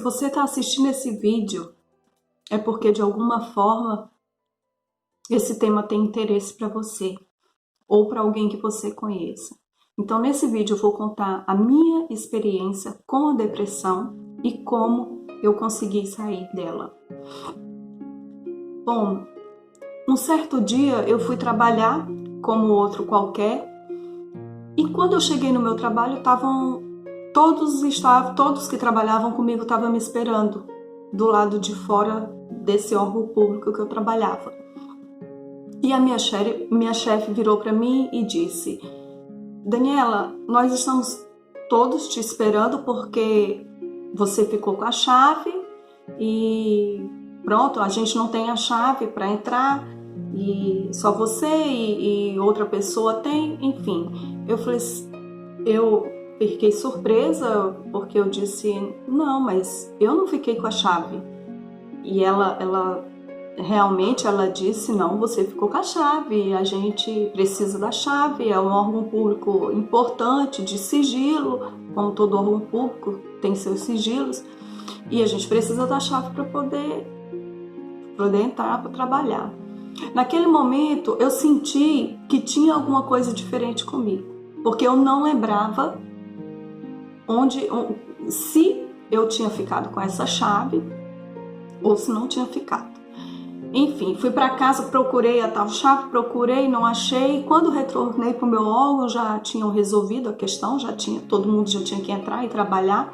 você está assistindo esse vídeo, é porque de alguma forma esse tema tem interesse para você ou para alguém que você conheça. Então, nesse vídeo eu vou contar a minha experiência com a depressão e como eu consegui sair dela. Bom, um certo dia eu fui trabalhar como outro qualquer e quando eu cheguei no meu trabalho todos que trabalhavam comigo estavam me esperando do lado de fora desse órgão público que eu trabalhava. E a minha chefe virou para mim e disse: Daniela, nós estamos todos te esperando porque você ficou com a chave e pronto, a gente não tem a chave para entrar e só você e outra pessoa tem, enfim. Eu fiquei surpresa porque eu disse: não, mas eu não fiquei com a chave. E ela realmente disse: não, você ficou com a chave, a gente precisa da chave, é um órgão público importante, de sigilo, como todo órgão público tem seus sigilos, e a gente precisa da chave para poder entrar para trabalhar. Naquele momento eu senti que tinha alguma coisa diferente comigo, porque eu não lembrava se eu tinha ficado com essa chave ou se não tinha ficado. Enfim, fui para casa, procurei a tal chave, não achei. Quando retornei para o meu órgão, já tinham resolvido a questão, todo mundo já tinha que entrar e trabalhar.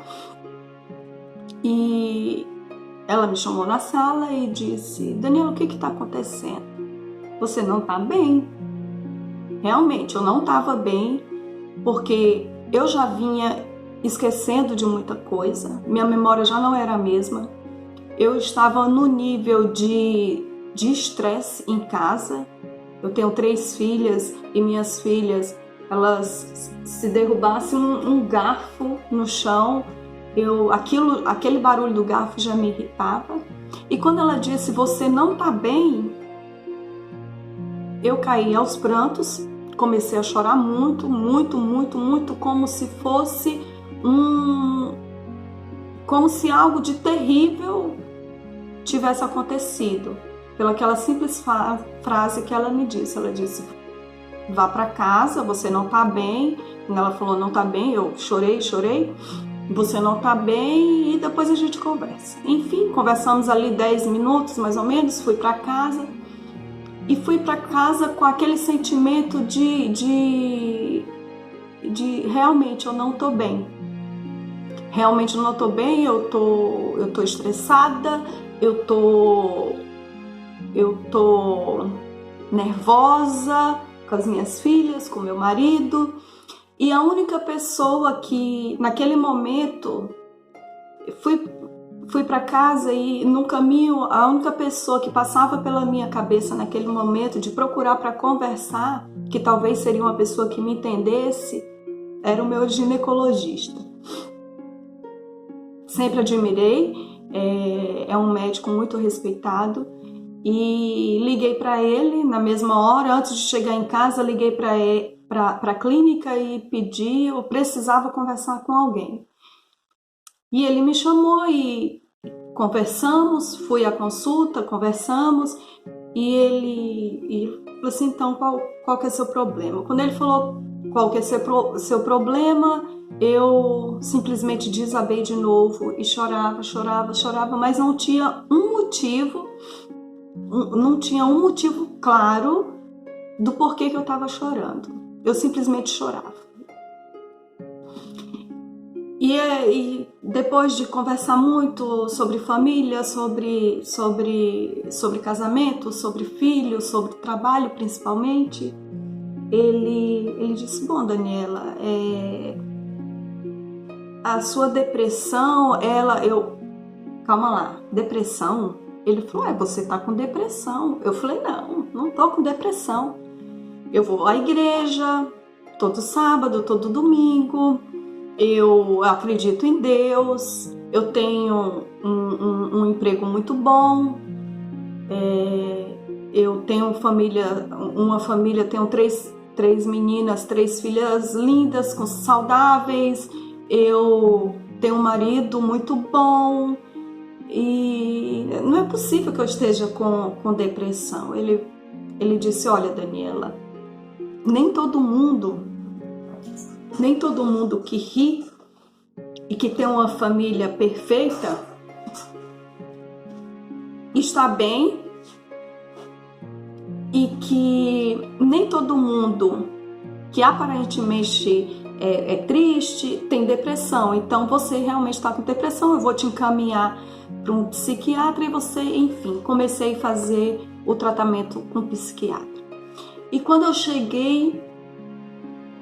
E ela me chamou na sala e disse: Daniela, o que está acontecendo? Você não está bem? Realmente, eu não estava bem, porque eu já vinha esquecendo de muita coisa, minha memória já não era a mesma. Eu estava no nível de estresse em casa. Eu tenho 3 filhas e minhas filhas, elas se derrubassem um garfo no chão, aquele barulho do garfo já me irritava. E quando ela disse: você não está bem, eu caí aos prantos, comecei a chorar muito, muito, muito, muito, como se fosse como se algo de terrível tivesse acontecido, pelaquela simples frase que ela me disse. Ela disse: vá para casa, você não está bem. Quando ela falou não está bem, eu chorei, você não está bem e depois a gente conversa. Enfim, conversamos ali 10 minutos mais ou menos, fui para casa e fui para casa com aquele sentimento de realmente eu não estou bem. Realmente eu não estou bem, eu tô estressada, eu tô nervosa com as minhas filhas, com meu marido. E a única pessoa que, naquele momento, fui para casa e no caminho, a única pessoa que passava pela minha cabeça naquele momento de procurar para conversar, que talvez seria uma pessoa que me entendesse, era o meu ginecologista. Sempre admirei, é um médico muito respeitado, e liguei para ele na mesma hora. Antes de chegar em casa, liguei para a clínica e pedi, eu precisava conversar com alguém. E ele me chamou e conversamos, fui à consulta, conversamos, e ele falou assim: então qual que é o seu problema? Quando ele falou qual que é o seu problema, eu simplesmente desabei de novo e chorava, mas não tinha um motivo claro do porquê que eu estava chorando. Eu simplesmente chorava. E depois de conversar muito sobre família, sobre casamento, sobre filhos, sobre trabalho principalmente, ele disse: bom, Daniela, a sua depressão, calma lá, depressão? Ele falou: você tá com depressão. Eu falei: não tô com depressão. Eu vou à igreja todo sábado, todo domingo, eu acredito em Deus, eu tenho um emprego muito bom, eu tenho uma família, tenho três meninas, 3 filhas lindas, saudáveis, eu tenho um marido muito bom e não é possível que eu esteja com depressão. Ele disse, olha, Daniela, nem todo mundo que ri e que tem uma família perfeita está bem, e que nem todo mundo que aparentemente é triste tem depressão. Então você realmente está com depressão, eu vou te encaminhar para um psiquiatra e você, enfim, comecei a fazer o tratamento com o psiquiatra. E quando eu cheguei,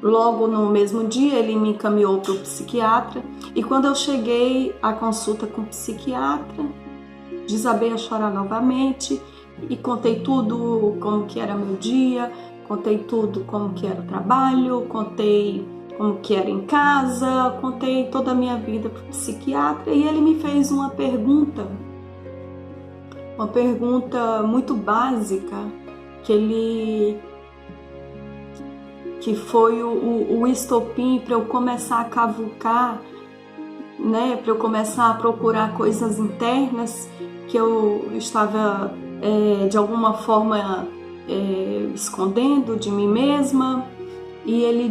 logo no mesmo dia ele me encaminhou para o psiquiatra, e quando eu cheguei à consulta com o psiquiatra, desabei a chorar novamente e contei tudo, como que era meu dia, contei tudo, como que era o trabalho, contei como que era em casa, contei toda a minha vida para o psiquiatra, e ele me fez uma pergunta muito básica, que foi o estopim para eu começar a cavucar, né, para eu começar a procurar coisas internas que eu estava de alguma forma escondendo de mim mesma. E ele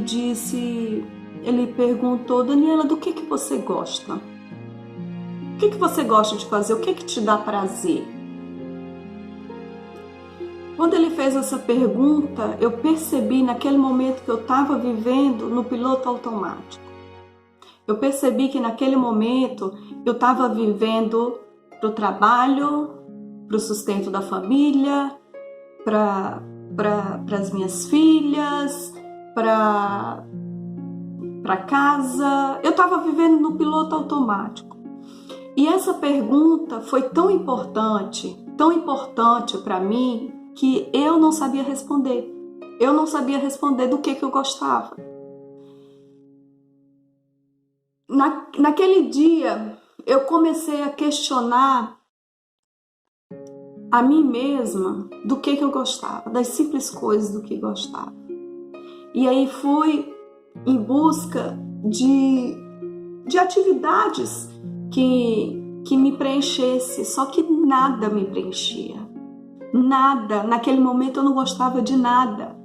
perguntou, Daniela, do que você gosta? O que você gosta de fazer? O que te dá prazer? Quando ele fez essa pergunta, eu percebi naquele momento que eu estava vivendo no piloto automático. Eu percebi que naquele momento eu estava vivendo para o trabalho, para o sustento da família, para as minhas filhas, para casa. Eu estava vivendo no piloto automático. E essa pergunta foi tão importante para mim, que eu não sabia responder. Eu não sabia responder do que eu gostava. Naquele dia, eu comecei a questionar a mim mesma do que eu gostava, das simples coisas do que gostava. E aí fui em busca de atividades que me preenchesse, só que nada me preenchia. Nada. Naquele momento eu não gostava de nada.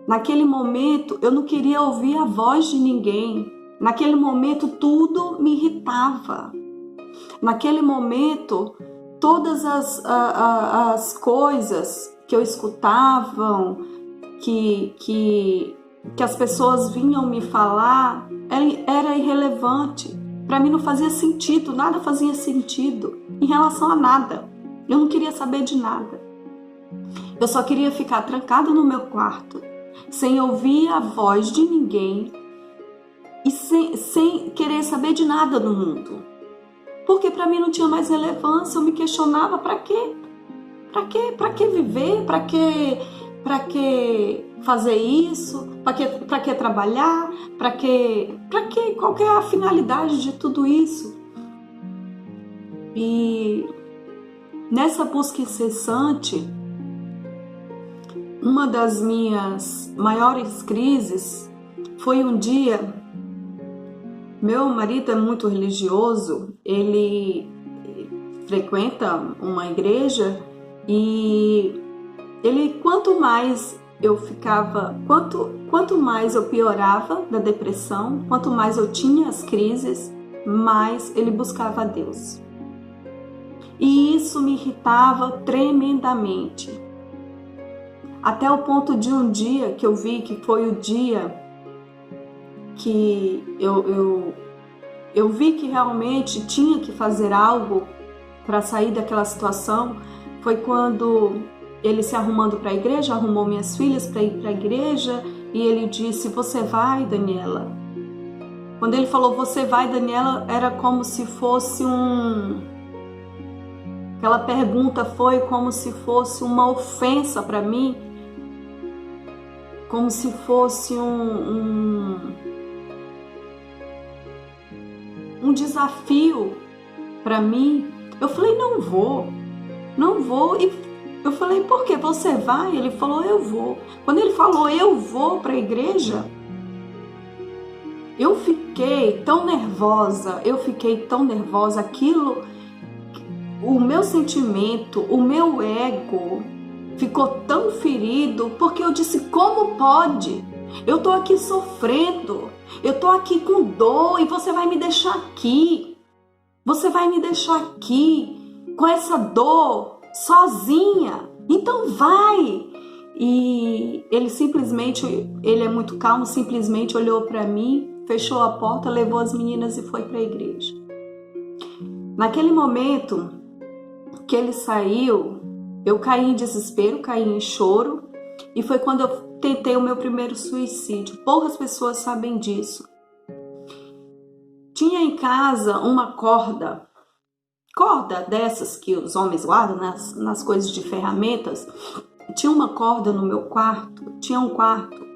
Naquele momento eu não queria ouvir a voz de ninguém. Naquele momento tudo me irritava. Naquele momento todas as coisas que eu escutava, que as pessoas vinham me falar, era irrelevante. Para mim não fazia sentido, nada fazia sentido em relação a nada. Eu não queria saber de nada. Eu só queria ficar trancada no meu quarto, sem ouvir a voz de ninguém e sem querer saber de nada no mundo. Porque para mim não tinha mais relevância. Eu me questionava, para quê? Para que viver? Para que fazer isso? Para que trabalhar? Para que? Qual que é a finalidade de tudo isso? E nessa busca incessante, uma das minhas maiores crises foi um dia. Meu marido é muito religioso, ele frequenta uma igreja, e ele, quanto mais eu piorava da depressão, quanto mais eu tinha as crises, mais ele buscava a Deus. E isso me irritava tremendamente. Até o ponto de um dia que eu vi que foi o dia que eu vi que realmente tinha que fazer algo para sair daquela situação, foi quando ele, se arrumando para a igreja, arrumou minhas filhas para ir para a igreja, e ele disse, você vai, Daniela? Quando ele falou, você vai, Daniela, era como se fosse aquela pergunta foi como se fosse uma ofensa para mim, como se fosse um desafio para mim. Eu falei, não vou. E eu falei, por que? Você vai? Ele falou, eu vou. Quando ele falou, eu vou para a igreja, Eu fiquei tão nervosa, aquilo, o meu sentimento, o meu ego ficou tão ferido, porque eu disse, como pode? Eu tô aqui sofrendo, eu tô aqui com dor e você vai me deixar aqui. Você vai me deixar aqui com essa dor, sozinha. Então vai. E ele é muito calmo, simplesmente olhou para mim, fechou a porta, levou as meninas e foi para a igreja. Naquele momento que ele saiu, eu caí em desespero, caí em choro, e foi quando eu tentei o meu primeiro suicídio. Poucas pessoas sabem disso. Tinha em casa uma corda dessas que os homens guardam nas coisas de ferramentas. Tinha uma corda no meu quarto, tinha um quarto,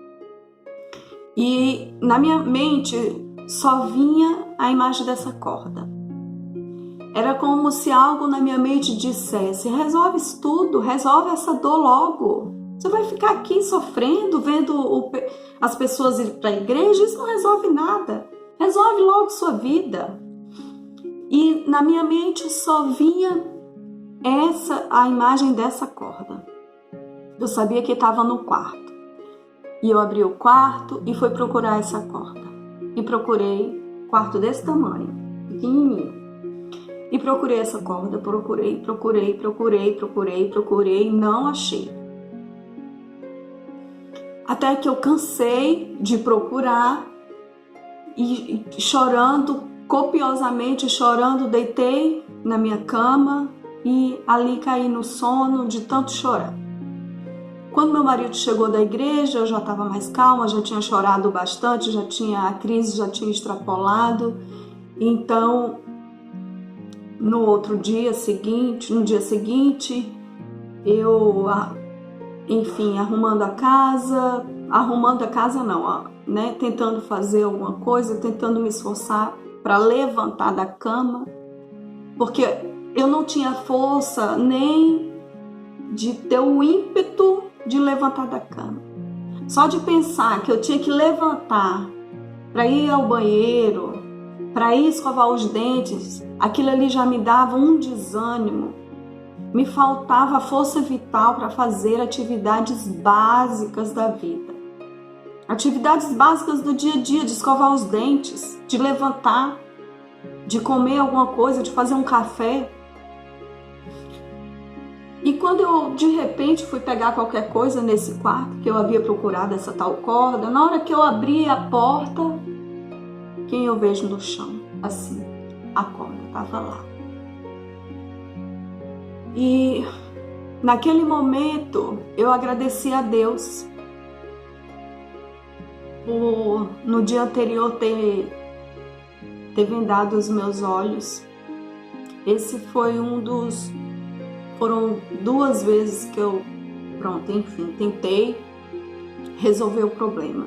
e na minha mente só vinha a imagem dessa corda. Era como se algo na minha mente dissesse, resolve isso tudo, resolve essa dor logo. Você vai ficar aqui sofrendo, vendo as pessoas ir para a igreja, isso não resolve nada. Resolve logo sua vida. E na minha mente só vinha a imagem dessa corda. Eu sabia que estava no quarto. E eu abri o quarto e fui procurar essa corda. E procurei, quarto desse tamanho, pequenininho. E procurei essa corda, procurei, não achei. Até que eu cansei de procurar e chorando, copiosamente chorando, deitei na minha cama e ali caí no sono de tanto chorar. Quando meu marido chegou da igreja, eu já estava mais calma, já tinha chorado bastante, a crise já tinha extrapolado. Então, no dia seguinte, eu, arrumando a casa não, né? Tentando fazer alguma coisa, tentando me esforçar para levantar da cama, porque eu não tinha força nem de ter o ímpeto de levantar da cama. Só de pensar que eu tinha que levantar para ir ao banheiro, para ir escovar os dentes, aquilo ali já me dava um desânimo. Me faltava força vital para fazer atividades básicas da vida. Atividades básicas do dia a dia, de escovar os dentes, de levantar, de comer alguma coisa, de fazer um café. E quando eu, de repente, fui pegar qualquer coisa nesse quarto, que eu havia procurado essa tal corda, na hora que eu abri a porta, quem eu vejo no chão? Assim, a corda estava lá. E naquele momento, eu agradeci a Deus por, no dia anterior, ter vendado os meus olhos. Esse foi foram 2 vezes que eu, tentei resolver o problema.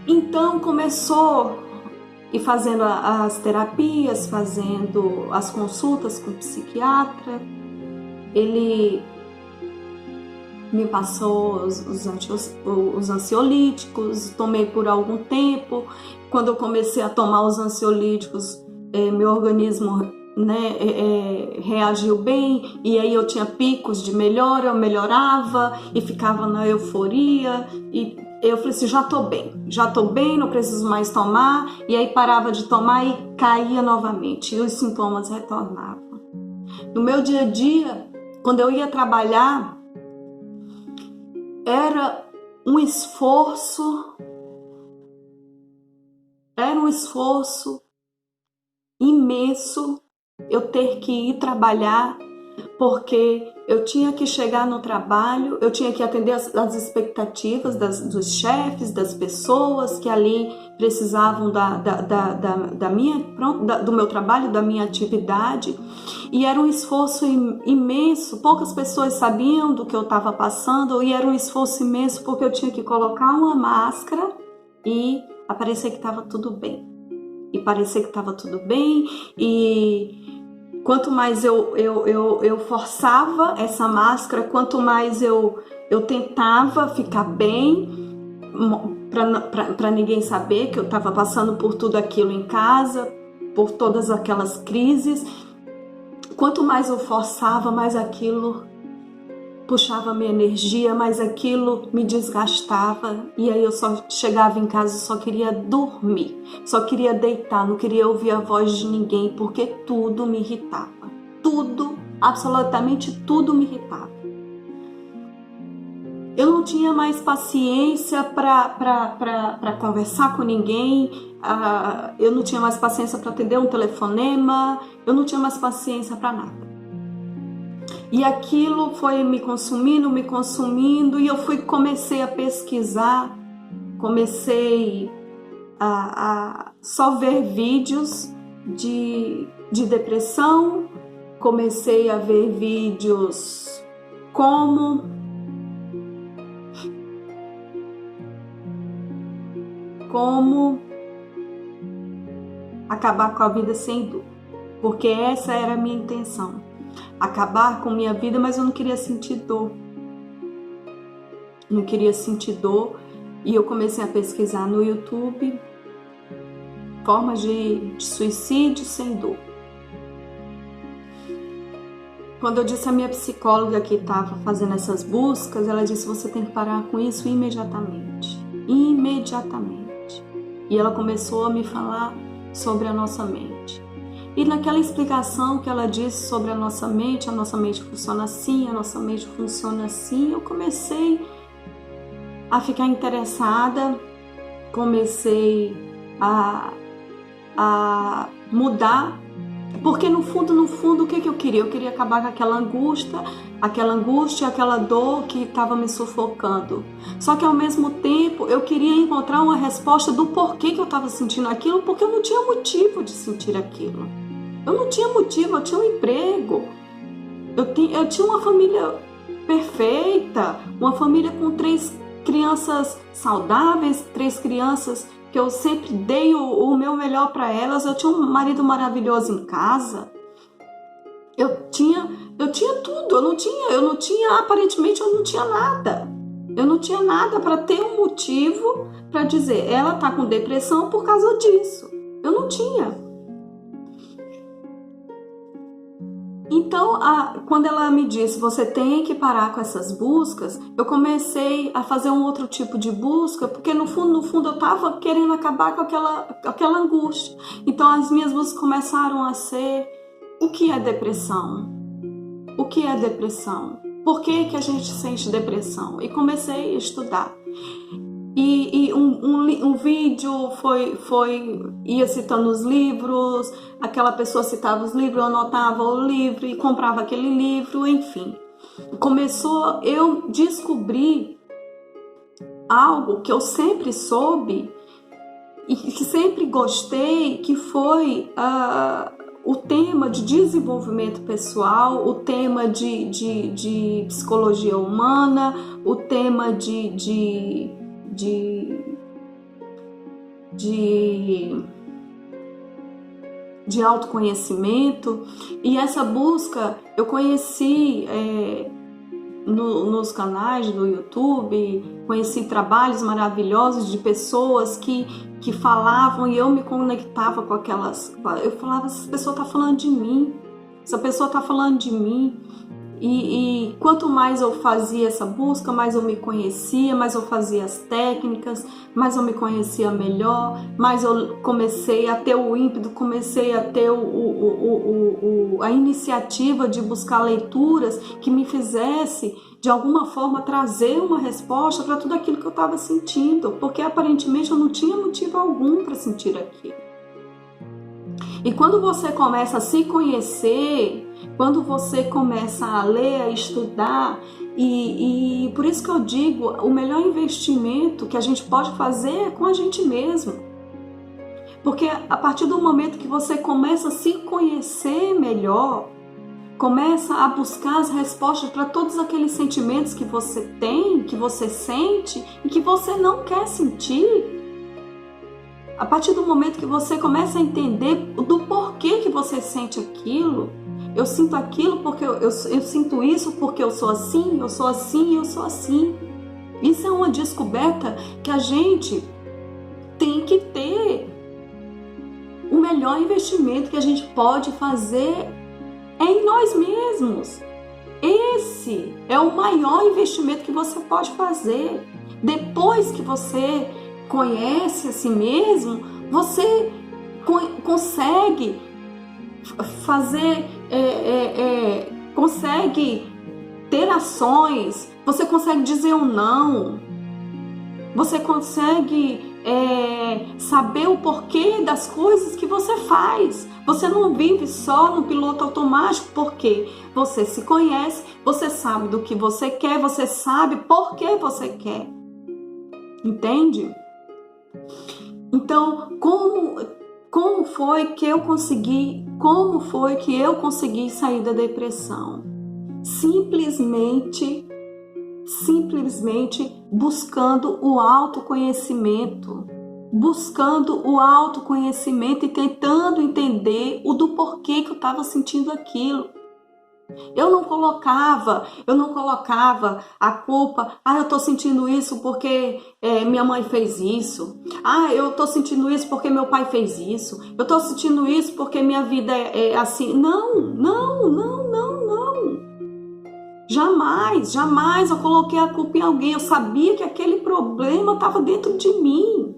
Então começou, e fazendo as terapias, fazendo as consultas com o psiquiatra, ele me passou os ansiolíticos, tomei por algum tempo. Quando eu comecei a tomar os ansiolíticos, meu organismo, reagiu bem, e aí eu tinha picos de melhora, eu melhorava e ficava na euforia, e eu falei assim, já tô bem, não preciso mais tomar, e aí parava de tomar e caía novamente, e os sintomas retornavam. No meu dia a dia, quando eu ia trabalhar, era um esforço imenso eu ter que ir trabalhar, porque eu tinha que chegar no trabalho, eu tinha que atender as expectativas dos chefes, das pessoas que ali precisavam do meu trabalho, da minha atividade, e era um esforço imenso. Poucas pessoas sabiam do que eu estava passando, e era um esforço imenso porque eu tinha que colocar uma máscara e parecer que estava tudo bem. E quanto mais eu forçava essa máscara, quanto mais eu tentava ficar bem, para ninguém saber que eu estava passando por tudo aquilo em casa, por todas aquelas crises. Quanto mais eu forçava, mais aquilo puxava minha energia, mais aquilo me desgastava. E aí eu só chegava em casa e só queria dormir, só queria deitar, não queria ouvir a voz de ninguém, porque tudo me irritava. Tudo, absolutamente tudo me irritava. Eu não tinha mais paciência para conversar com ninguém, eu não tinha mais paciência para atender um telefonema, eu não tinha mais paciência para nada. E aquilo foi me consumindo, e eu comecei a pesquisar, comecei a só ver vídeos de depressão, comecei a ver vídeos como acabar com a vida sem dor, porque essa era a minha intenção, acabar com minha vida, mas eu não queria sentir dor, e eu comecei a pesquisar no YouTube formas de suicídio sem dor. Quando eu disse à minha psicóloga que estava fazendo essas buscas, ela disse: você tem que parar com isso imediatamente. E ela começou a me falar sobre a nossa mente. E naquela explicação que ela disse sobre a nossa mente funciona assim, a nossa mente funciona assim, eu comecei a ficar interessada, comecei a mudar, porque no fundo, o que eu queria? Eu queria acabar com aquela angústia, aquela dor que estava me sufocando. Só que ao mesmo tempo eu queria encontrar uma resposta do porquê que eu estava sentindo aquilo, porque eu não tinha motivo de sentir aquilo. Eu não tinha motivo, eu tinha um emprego, eu tinha uma família perfeita, uma família com 3 crianças saudáveis, 3 crianças que eu sempre dei o meu melhor para elas. Eu tinha um marido maravilhoso em casa. Eu tinha tudo. Aparentemente eu não tinha nada. Eu não tinha nada para ter um motivo para dizer, ela tá com depressão por causa disso. Eu não tinha. Então, quando ela me disse, você tem que parar com essas buscas, eu comecei a fazer um outro tipo de busca, porque no fundo eu estava querendo acabar com aquela angústia. Então, as minhas buscas começaram a ser: o que é depressão? O que é depressão? Por que a gente sente depressão? E comecei a estudar. E um vídeo ia citando os livros, aquela pessoa citava os livros, eu anotava o livro e comprava aquele livro, enfim. Eu descobri algo que eu sempre soube e que sempre gostei, que foi o tema de desenvolvimento pessoal, o tema de psicologia humana, o tema de autoconhecimento. E essa busca eu conheci nos canais do YouTube, conheci trabalhos maravilhosos de pessoas que falavam, e eu me conectava com aquelas. Eu falava: essa pessoa está falando de mim, E quanto mais eu fazia essa busca, mais eu me conhecia, mais eu fazia as técnicas, mais eu me conhecia melhor, mais eu comecei a ter o ímpeto, comecei a ter a iniciativa de buscar leituras que me fizesse, de alguma forma, trazer uma resposta para tudo aquilo que eu estava sentindo, porque aparentemente eu não tinha motivo algum para sentir aquilo. E quando você começa a se conhecer, quando você começa a ler, a estudar, e por isso que eu digo, o melhor investimento que a gente pode fazer é com a gente mesmo. Porque a partir do momento que você começa a se conhecer melhor, começa a buscar as respostas para todos aqueles sentimentos que você tem, que você sente e que você não quer sentir. A partir do momento que você começa a entender do porquê que você sente aquilo, eu sinto aquilo porque eu sinto isso porque eu sou assim, eu sou assim e eu sou assim. Isso é uma descoberta que a gente tem que ter. O melhor investimento que a gente pode fazer é em nós mesmos. Esse é o maior investimento que você pode fazer. Depois que você conhece a si mesmo, você consegue fazer, consegue ter ações, você consegue dizer um não, você consegue saber o porquê das coisas que você faz. Você não vive só no piloto automático, porque você se conhece, você sabe do que você quer, você sabe por que você quer. Entende? Então, como foi que eu consegui sair da depressão? Simplesmente buscando o autoconhecimento, e tentando entender o do porquê que eu estava sentindo aquilo. Eu não colocava a culpa, eu tô sentindo isso porque minha mãe fez isso, eu tô sentindo isso porque meu pai fez isso, eu tô sentindo isso porque minha vida é assim. Não. Jamais eu coloquei a culpa em alguém. Eu sabia que aquele problema estava dentro de mim.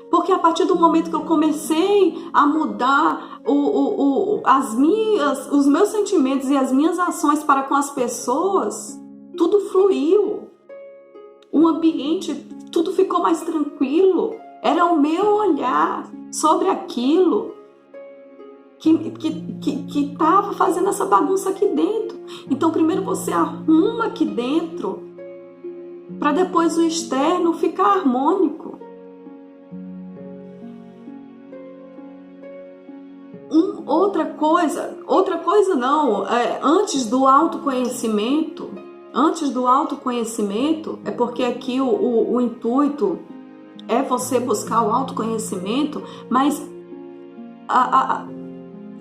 Porque a partir do momento que eu comecei a mudar os meus sentimentos e as minhas ações para com as pessoas, tudo fluiu. O ambiente, tudo ficou mais tranquilo. Era o meu olhar sobre aquilo que estava fazendo essa bagunça aqui dentro. Então primeiro você arruma aqui dentro para depois o externo ficar harmônico. Outra coisa não, antes do autoconhecimento, é porque aqui o intuito é você buscar o autoconhecimento, mas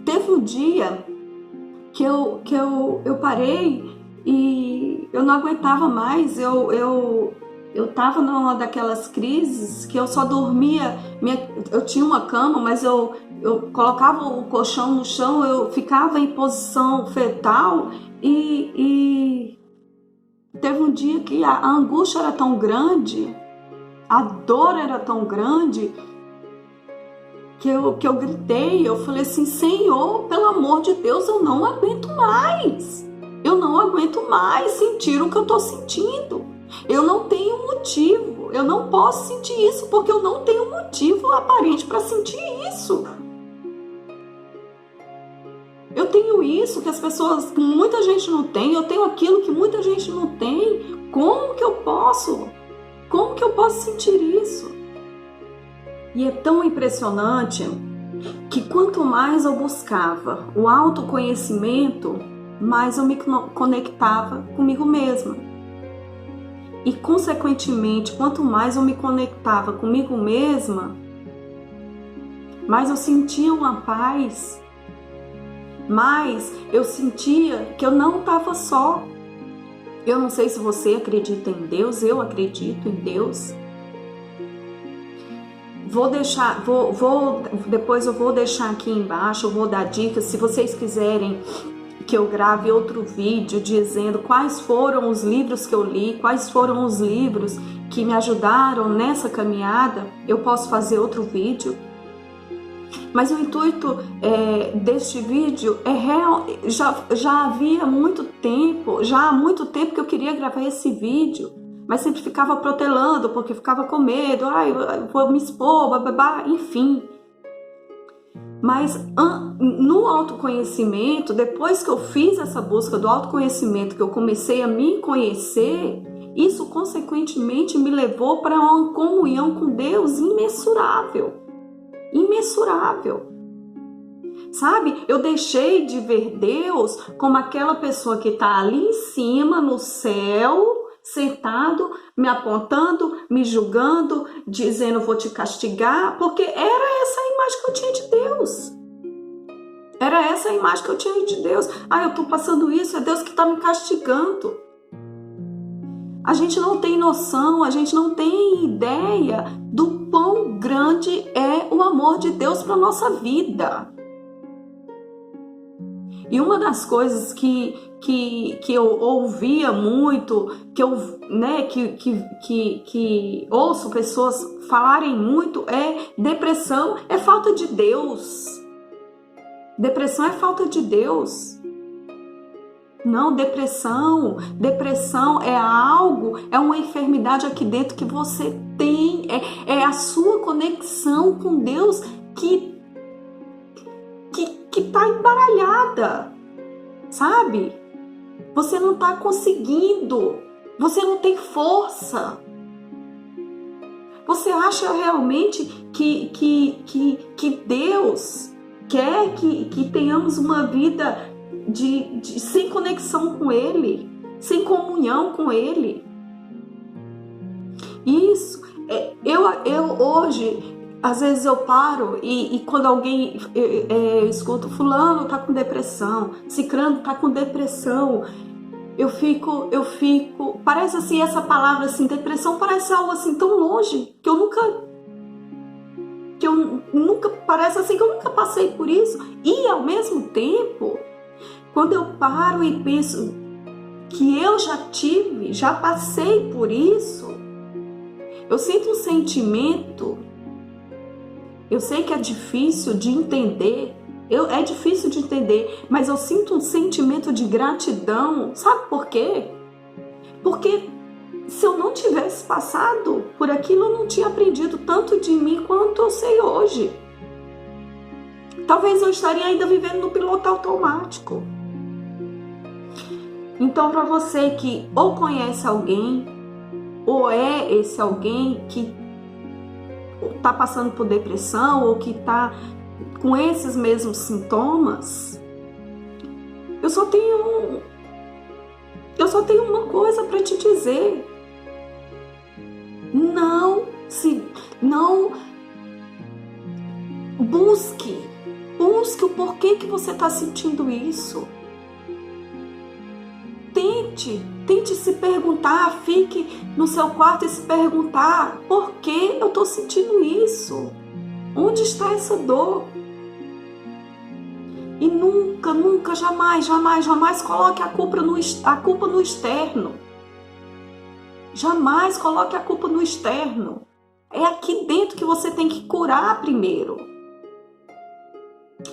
teve um dia que eu parei e eu não aguentava mais. Eu tava numa daquelas crises que eu só dormia, eu tinha uma cama, mas eu colocava o colchão no chão, eu ficava em posição fetal e teve um dia que a angústia era tão grande, a dor era tão grande, que eu gritei, eu falei assim: Senhor, pelo amor de Deus, eu não aguento mais sentir o que eu tô sentindo. Eu não tenho motivo, eu não posso sentir isso porque eu não tenho motivo aparente para sentir isso. Eu tenho isso que muita gente não tem, eu tenho aquilo que muita gente não tem. Como que eu posso sentir isso? E é tão impressionante que quanto mais eu buscava o autoconhecimento, mais eu me conectava comigo mesma. E consequentemente, quanto mais eu me conectava comigo mesma, mais eu sentia uma paz, mais eu sentia que eu não estava só. Eu não sei se você acredita em Deus, eu acredito em Deus. Depois eu vou deixar aqui embaixo, eu vou dar dicas, se vocês quiserem que eu grave outro vídeo dizendo quais foram os livros que eu li, quais foram os livros que me ajudaram nessa caminhada, eu posso fazer outro vídeo. Mas o intuito deste vídeo é real. Já há muito tempo que eu queria gravar esse vídeo, mas sempre ficava protelando, porque ficava com medo, eu vou me expor, enfim. Mas no autoconhecimento, depois que eu fiz essa busca do autoconhecimento, que eu comecei a me conhecer, isso consequentemente me levou para uma comunhão com Deus imensurável. Sabe? Eu deixei de ver Deus como aquela pessoa que está ali em cima, no céu, sentado, me apontando, me julgando, dizendo vou te castigar, porque era essa a imagem que eu tinha de Deus. Eu tô passando isso, é Deus que está me castigando. A gente não tem noção, a gente não tem ideia do quão grande é o amor de Deus para nossa vida. E uma das coisas que eu ouvia muito, que ouço pessoas falarem muito, é depressão é falta de Deus. Depressão é falta de Deus. Não, depressão é algo, é uma enfermidade aqui dentro que você tem, é a sua conexão com Deus que tá embaralhada, sabe? Você não tá conseguindo, você não tem força. Você acha realmente que Deus quer que tenhamos uma vida sem conexão com Ele, sem comunhão com Ele? Isso, eu hoje, às vezes eu paro e quando alguém eu escuto, fulano tá com depressão, cicrano tá com depressão, eu fico, parece assim, essa palavra assim, depressão parece algo assim tão longe, que eu nunca, parece assim que eu nunca passei por isso. E ao mesmo tempo, quando eu paro e penso que eu já passei por isso, eu sinto um sentimento, eu sei que é difícil de entender, mas eu sinto um sentimento de gratidão. Sabe por quê? Porque se eu não tivesse passado por aquilo, eu não tinha aprendido tanto de mim quanto eu sei hoje. Talvez eu estaria ainda vivendo no piloto automático. Então, para você que ou conhece alguém, ou é esse alguém que está passando por depressão, ou que está com esses mesmos sintomas, eu só tenho uma coisa para te dizer. Não busque o porquê que você está sentindo isso. Tente se perguntar, fique no seu quarto e se perguntar: por que eu estou sentindo isso? Onde está essa dor? E nunca, jamais coloque a culpa no externo. Jamais coloque a culpa no externo. É aqui dentro que você tem que curar primeiro.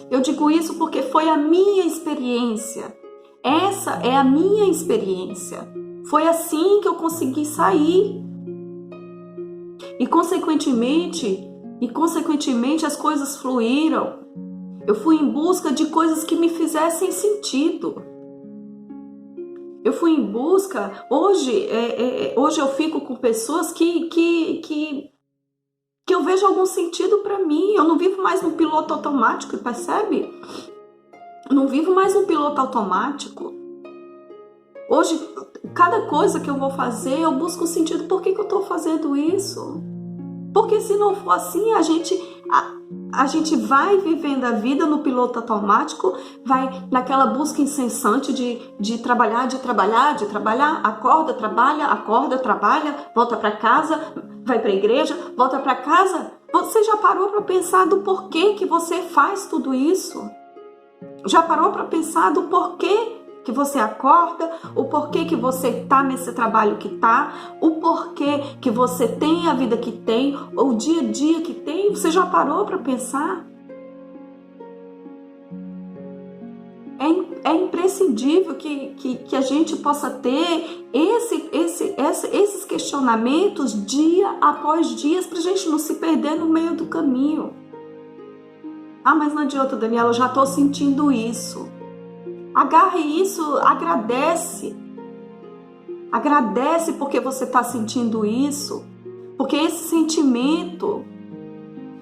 Eu digo isso porque foi a minha experiência. Essa é a minha experiência. Foi assim que eu consegui sair. E consequentemente as coisas fluíram. Eu fui em busca de coisas que me fizessem sentido. Eu fui em busca. Hoje eu fico com pessoas que eu vejo algum sentido para mim. Eu não vivo mais no piloto automático, percebe? Não vivo mais no piloto automático. Hoje, cada coisa que eu vou fazer, eu busco o sentido. Por que eu estou fazendo isso? Porque se não for assim, a gente vai vivendo a vida no piloto automático, vai naquela busca incessante de trabalhar, acorda, trabalha, volta para casa, vai para a igreja, volta para casa. Você já parou para pensar do porquê que você faz tudo isso? Já parou para pensar do porquê que você acorda, o porquê que você está nesse trabalho que está, o porquê que você tem a vida que tem, o dia a dia que tem? Você já parou para pensar? É imprescindível que a gente possa ter esses questionamentos dia após dia, para a gente não se perder no meio do caminho. Ah, mas não adianta, Daniela, eu já estou sentindo isso. Agarre isso, agradece. Agradece porque você está sentindo isso. Porque esse sentimento,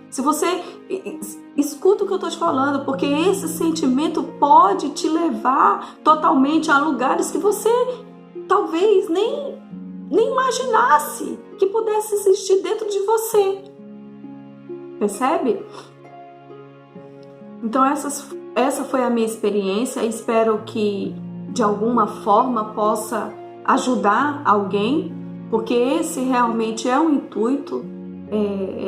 se você escuta o que eu estou te falando, porque esse sentimento pode te levar totalmente a lugares que você talvez nem imaginasse que pudesse existir dentro de você. Percebe? Então essa foi a minha experiência. Espero que de alguma forma possa ajudar alguém. porque esse realmente é o intuito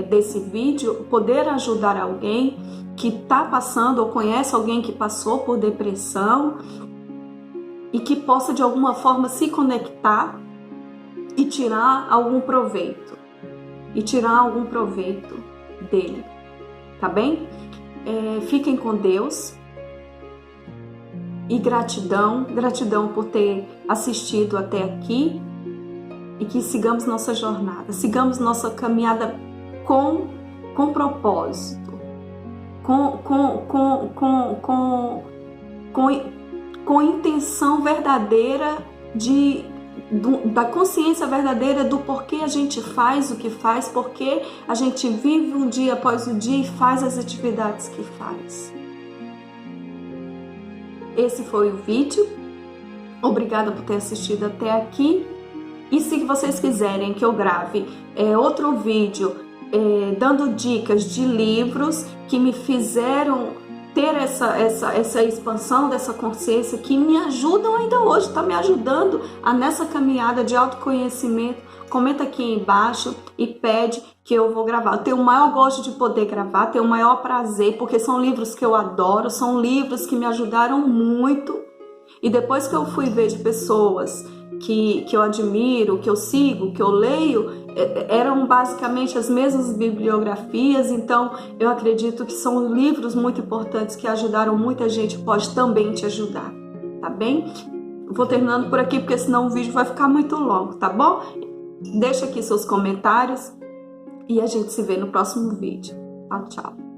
desse vídeo, poder ajudar alguém que está passando ou conhece alguém que passou por depressão e que possa de alguma forma se conectar e tirar algum proveito. Dele, tá bem? Fiquem com Deus e gratidão por ter assistido até aqui e que sigamos nossa jornada, sigamos nossa caminhada com propósito, com intenção verdadeira da consciência verdadeira do porquê a gente faz o que faz, porquê a gente vive um dia após o dia e faz as atividades que faz. Esse foi o vídeo. Obrigada por ter assistido até aqui. E se vocês quiserem que eu grave outro vídeo dando dicas de livros que me fizeram ter essa expansão dessa consciência, que me ajudam ainda hoje, está me ajudando nessa caminhada de autoconhecimento, comenta aqui embaixo e pede que eu vou gravar. Eu tenho o maior gosto de poder gravar, tenho o maior prazer, porque são livros que eu adoro, são livros que me ajudaram muito. E depois que eu fui ver de pessoas que eu admiro, que eu sigo, que eu leio, eram basicamente as mesmas bibliografias, então eu acredito que são livros muito importantes que ajudaram muita gente, pode também te ajudar, tá bem? Vou terminando por aqui, porque senão o vídeo vai ficar muito longo, tá bom? Deixa aqui seus comentários e a gente se vê no próximo vídeo. Tchau, tchau.